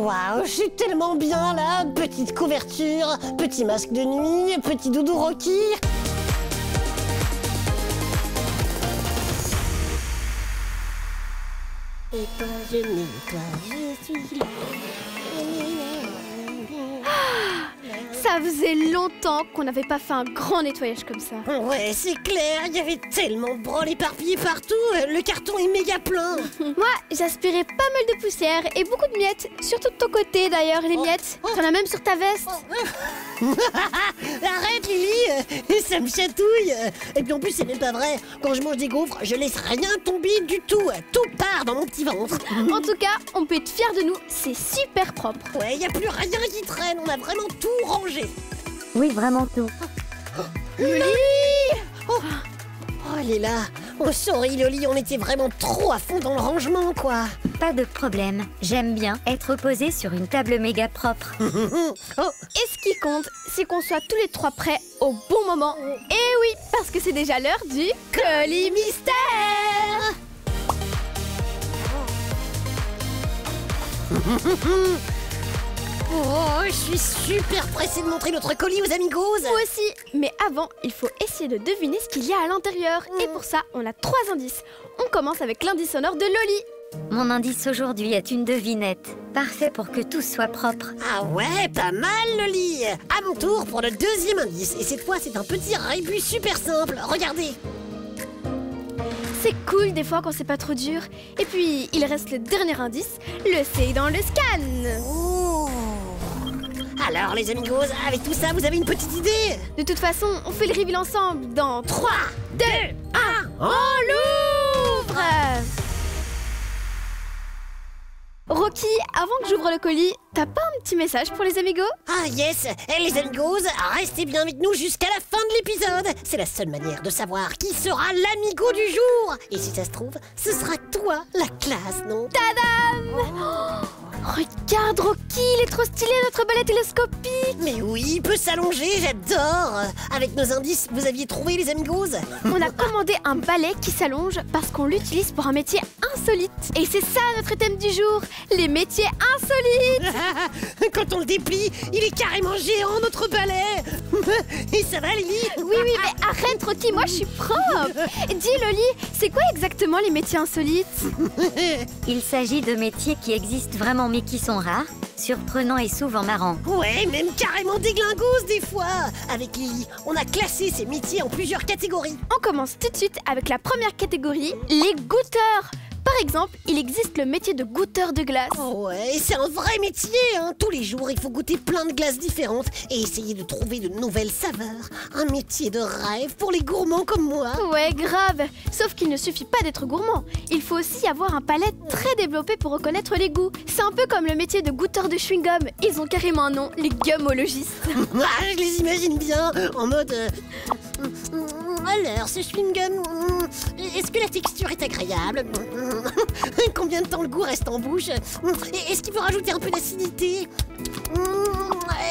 Waouh, je suis tellement bien là. Petite couverture, petit masque de nuit, petit doudou Rocky. Et toi, je nettoie, je suis là. Ça faisait longtemps qu'on n'avait pas fait un grand nettoyage comme ça. Ouais, c'est clair, il y avait tellement de branles éparpillées partout, le carton est méga plein. Moi, j'aspirais pas mal de poussière et beaucoup de miettes. Surtout de ton côté d'ailleurs, les miettes. T'en as même sur ta veste. Arrête Lily, ça me chatouille. Et puis en plus c'est même pas vrai, quand je mange des gaufres, je laisse rien tomber du tout. Tout part dans mon petit ventre. En tout cas, on peut être fiers de nous, c'est super propre. Ouais, y a plus rien qui traîne, on a vraiment tout rangé. Oui, vraiment tout. Loli! Oh, elle est là. Oh sorry Loli, on était vraiment trop à fond dans le rangement quoi. Pas de problème. J'aime bien être posée sur une table méga propre. Oh. Et ce qui compte, c'est qu'on soit tous les trois prêts au bon moment. Et oui, parce que c'est déjà l'heure du colis mystère. Oh, je suis super pressée de montrer notre colis aux amigos. Moi aussi. Mais avant, il faut essayer de deviner ce qu'il y a à l'intérieur. Et pour ça, on a 3 indices. On commence avec l'indice sonore de Loli. Mon indice aujourd'hui est une devinette. Parfait pour que tout soit propre. Ah ouais, pas mal Loli. À mon tour pour le deuxième indice. Et cette fois, c'est un petit rébus super simple. Regardez. C'est cool des fois quand c'est pas trop dur. Et puis, il reste le dernier indice, le c'est dans le scan. Oh. Alors les amigos, avec tout ça, vous avez une petite idée? De toute façon, on fait le reveal ensemble dans 3, 2, 1, on l'ouvre! Rocky, avant que j'ouvre le colis, t'as pas un petit message pour les amigos? Ah yes, et les amigos, restez bien avec nous jusqu'à la fin de l'épisode. C'est la seule manière de savoir qui sera l'amigo du jour. Et si ça se trouve, ce sera toi, la classe, non? Tadam! Oh, regarde Rocky, il est trop stylé notre balai télescopique! Mais oui, il peut s'allonger, j'adore. Avec nos indices, vous aviez trouvé les amigos? On a commandé un balai qui s'allonge parce qu'on l'utilise pour un métier insolite. Et c'est ça notre thème du jour, les métiers insolites! Quand on le déplie, il est carrément géant notre balai. Et ça va Lily? Oui, mais arrête Rocky, moi je suis propre. Dis Loli, c'est quoi exactement les métiers insolites? Il s'agit de métiers qui existent vraiment mais qui sont rares, surprenants et souvent marrants. Ouais, même carrément déglingos des fois. Avec Lily, on a classé ces métiers en plusieurs catégories. On commence tout de suite avec la première catégorie, les goûteurs. Par exemple, il existe le métier de goûteur de glace. Oh ouais, c'est un vrai métier, hein. Tous les jours, il faut goûter plein de glaces différentes et essayer de trouver de nouvelles saveurs. Un métier de rêve pour les gourmands comme moi. Ouais, grave. Sauf qu'il ne suffit pas d'être gourmand. Il faut aussi avoir un palais très développé pour reconnaître les goûts. C'est un peu comme le métier de goûteur de chewing-gum. Ils ont carrément un nom, les gummologistes. Ah, je les imagine bien, en mode... Alors, ce chewing-gum, est-ce que la texture est agréable? Combien de temps le goût reste en bouche? Est-ce qu'il faut rajouter un peu d'acidité?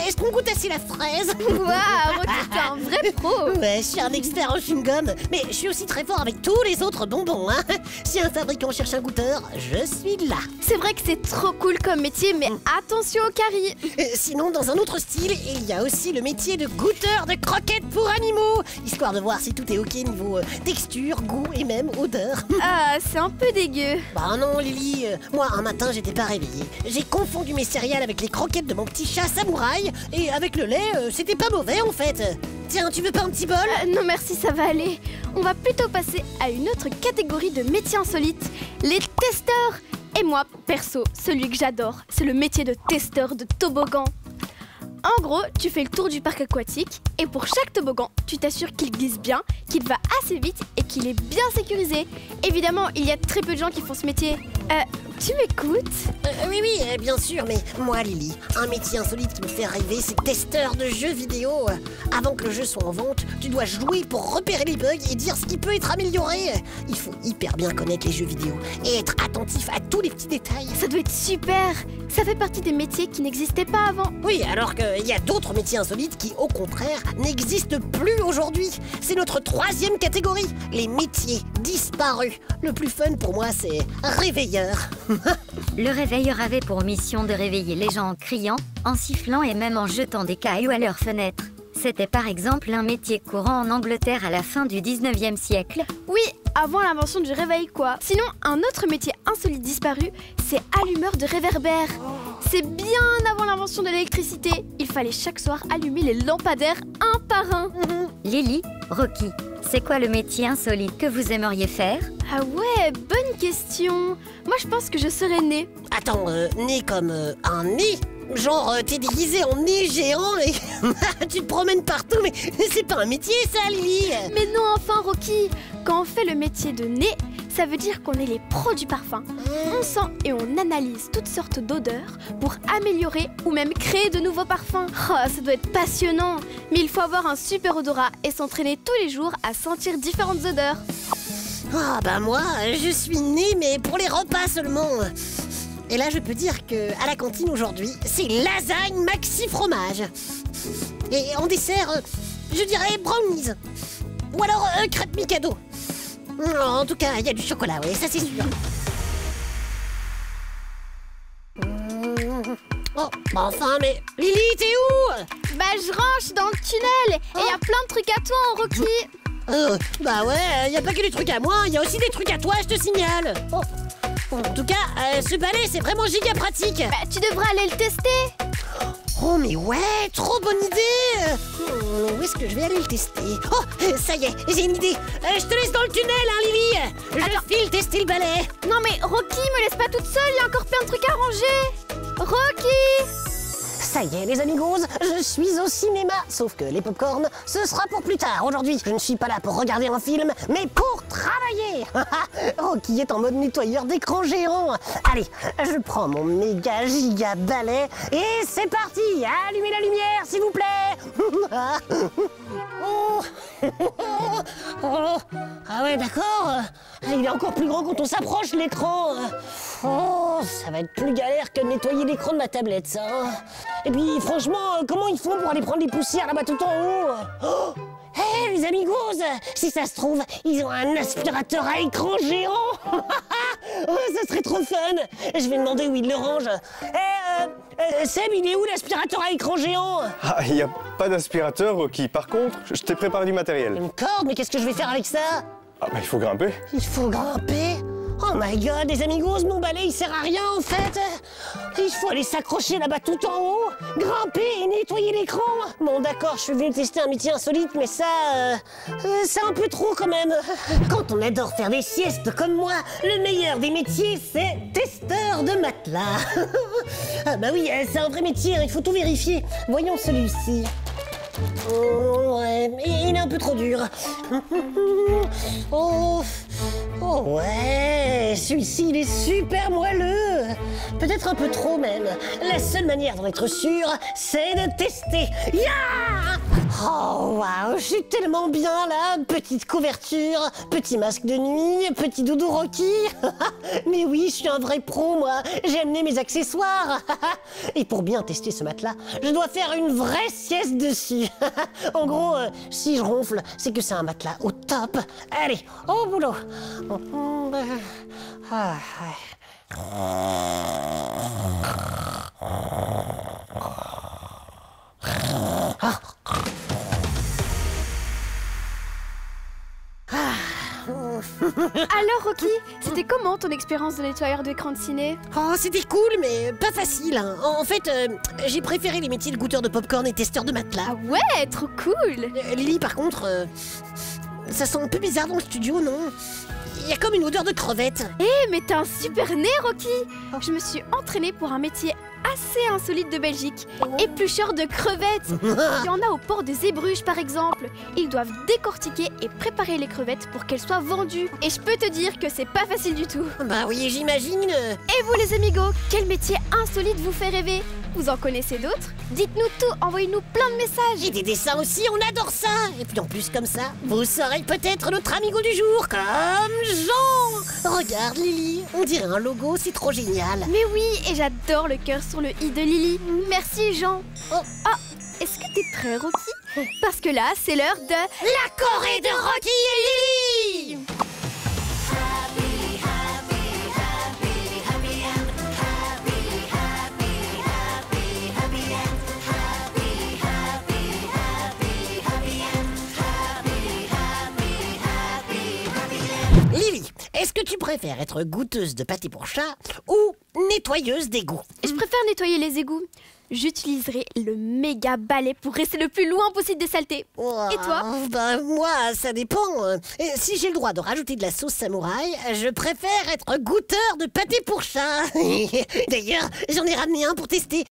Est-ce qu'on goûte assez la fraise? Waouh, t'es un vrai pro. Ouais, je suis un expert en chewing-gum, mais je suis aussi très fort avec tous les autres bonbons, hein. Si un fabricant cherche un goûteur, je suis là. C'est vrai que c'est trop cool comme métier, mais attention au caries. Sinon, dans un autre style, il y a aussi le métier de goûteur de croquettes pour animaux, histoire de voir si tout est ok niveau texture, goût et même odeur. Ah, c'est un peu dégueu. Bah non Lily, moi un matin j'étais pas réveillée. J'ai confondu mes céréales avec les croquettes de mon petit chat samouraï et avec le lait, c'était pas mauvais en fait. Tiens, tu veux pas un petit bol? Non merci, ça va aller. On va plutôt passer à une autre catégorie de métiers insolites, les testeurs. Et moi, perso, celui que j'adore, c'est le métier de testeur de toboggan. En gros, tu fais le tour du parc aquatique et pour chaque toboggan, tu t'assures qu'il glisse bien, qu'il va assez vite et qu'il est bien sécurisé. Évidemment, il y a très peu de gens qui font ce métier. Tu m'écoutes? Oui, bien sûr, mais moi Lily, un métier insolite qui me fait rêver, c'est testeur de jeux vidéo. Avant que le jeu soit en vente, tu dois jouer pour repérer les bugs et dire ce qui peut être amélioré. Il faut hyper bien connaître les jeux vidéo et être attentif à tous les petits détails. Ça doit être super. Ça fait partie des métiers qui n'existaient pas avant. Oui, alors qu'il y a d'autres métiers insolites qui, au contraire, n'existent plus aujourd'hui. C'est notre troisième catégorie, les métiers disparus. Le plus fun pour moi, c'est réveilleur. Le réveilleur avait pour mission de réveiller les gens en criant, en sifflant et même en jetant des cailloux à leurs fenêtres. C'était par exemple un métier courant en Angleterre à la fin du 19e siècle. Oui, avant l'invention du réveil quoi. Sinon, un autre métier insolite disparu, c'est allumeur de réverbères. C'est bien avant l'invention de l'électricité. Il fallait chaque soir allumer les lampadaires un par un. Lily, Rocky, c'est quoi le métier insolite que vous aimeriez faire? Ah ouais, bonne question. Moi je pense que je serais née. Attends, nez comme un nez? Genre, t'es déguisé en nez géant et tu te promènes partout, mais c'est pas un métier ça, Lily. Mais non, enfin Rocky, quand on fait le métier de nez, ça veut dire qu'on est les pros du parfum. On sent et on analyse toutes sortes d'odeurs pour améliorer ou même créer de nouveaux parfums. Oh, ça doit être passionnant. Mais il faut avoir un super odorat et s'entraîner tous les jours à sentir différentes odeurs. Ah bah moi, je suis née mais pour les repas seulement. Et là je peux dire que à la cantine aujourd'hui, c'est lasagne maxi fromage. Et en dessert, je dirais brownies. Ou alors crêpes Mikado. En tout cas, il y a du chocolat, oui, ça c'est sûr. Oh, bah enfin, mais Lily, t'es où? Bah je range dans le tunnel et il y a plein de trucs à toi en Rocky. Bah ouais, y a pas que des trucs à moi, y a aussi des trucs à toi, je te signale. Oh. En tout cas, ce balai, c'est vraiment giga pratique. Bah tu devrais aller le tester. Oh mais ouais, trop bonne idée. Où est-ce que je vais aller le tester? Oh, ça y est, j'ai une idée. Je te laisse dans le tunnel, hein Lily. Je file tester le balai. Non mais Rocky, me laisse pas toute seule, il y a encore plein de trucs à ranger. Rocky! Ça y est les amigos, je suis au cinéma. Sauf que les pop-corn, ce sera pour plus tard. Aujourd'hui, je ne suis pas là pour regarder un film, mais pour travailler. Rocky est en mode nettoyeur d'écran géant. Allez, je prends mon méga giga balai et c'est parti. Allumez la lumière s'il vous plaît. Oh. Ah ouais d'accord. Il est encore plus grand quand on s'approche de l'écran. Oh, ça va être plus galère que de nettoyer l'écran de ma tablette, ça. Et puis, franchement, comment ils font pour aller prendre les poussières là-bas tout en haut? Oh, hé, les amigos, si ça se trouve, ils ont un aspirateur à écran géant. Oh, ça serait trop fun. Je vais demander où ils le rangent. Seb, il est où l'aspirateur à écran géant? Ah, il n'y a pas d'aspirateur, Rocky. Par contre, je t'ai préparé du matériel. Une corde? Mais qu'est-ce que je vais faire avec ça? Ah, bah il faut grimper. Il faut grimper? Oh my god, les amigos, mon balai il sert à rien en fait. Il faut aller s'accrocher là-bas tout en haut, grimper et nettoyer l'écran. Bon d'accord, je suis venu tester un métier insolite, mais ça, c'est un peu trop quand même. Quand on adore faire des siestes comme moi, le meilleur des métiers c'est testeur de matelas. Ah bah oui, c'est un vrai métier, hein, il faut tout vérifier. Voyons celui-ci. Oh, ouais, il est un peu trop dur. Oh, oh ouais, celui-ci il est super moelleux. Peut-être un peu trop même. La seule manière d'en être sûr, c'est de tester. Ya! Oh waouh, je suis tellement bien là. Petite couverture, petit masque de nuit, petit doudou Rocky. Mais oui, je suis un vrai pro moi. J'ai amené mes accessoires. Et pour bien tester ce matelas, je dois faire une vraie sieste dessus. En gros, si je ronfle, c'est que c'est un matelas au top. Allez, au boulot. Ah, Alors Rocky, c'était comment ton expérience de nettoyeur d'écran de ciné? Oh, c'était cool, mais pas facile. Hein. En fait, j'ai préféré les métiers de goûteur de popcorn et testeur de matelas. Ah ouais, trop cool. Lily, par contre, ça sent un peu bizarre dans le studio, non? Il y a comme une odeur de crevette. Eh, mais t'as un super nez, Rocky. Je me suis entraînée pour un métier assez insolite de Belgique. Éplucheur de crevettes. Il y en a au port des Ébruges, par exemple. Ils doivent décortiquer et préparer les crevettes pour qu'elles soient vendues. Et je peux te dire que c'est pas facile du tout. Bah oui, j'imagine. Et vous, les amigos, quel métier insolite vous fait rêver? Vous en connaissez d'autres? Dites-nous tout, envoyez-nous plein de messages. Et des dessins aussi, on adore ça. Et puis en plus, comme ça, vous serez peut-être notre amigo du jour, comme Jean. Regarde, Lily, on dirait un logo, c'est trop génial. Mais oui, et j'adore le cœur sur le i de Lily. Merci, Jean. Oh, est-ce que t'es prêt, Rocky? Parce que là, c'est l'heure de... La Corée de Rocky et Lily. préfères être goûteuse de pâté pour chat ou nettoyeuse d'égout? Je préfère nettoyer les égouts. J'utiliserai le méga balai pour rester le plus loin possible des saletés. Et toi? Bah, moi, ça dépend. Si j'ai le droit de rajouter de la sauce samouraï, je préfère être goûteur de pâté pour chat. D'ailleurs, j'en ai ramené un pour tester.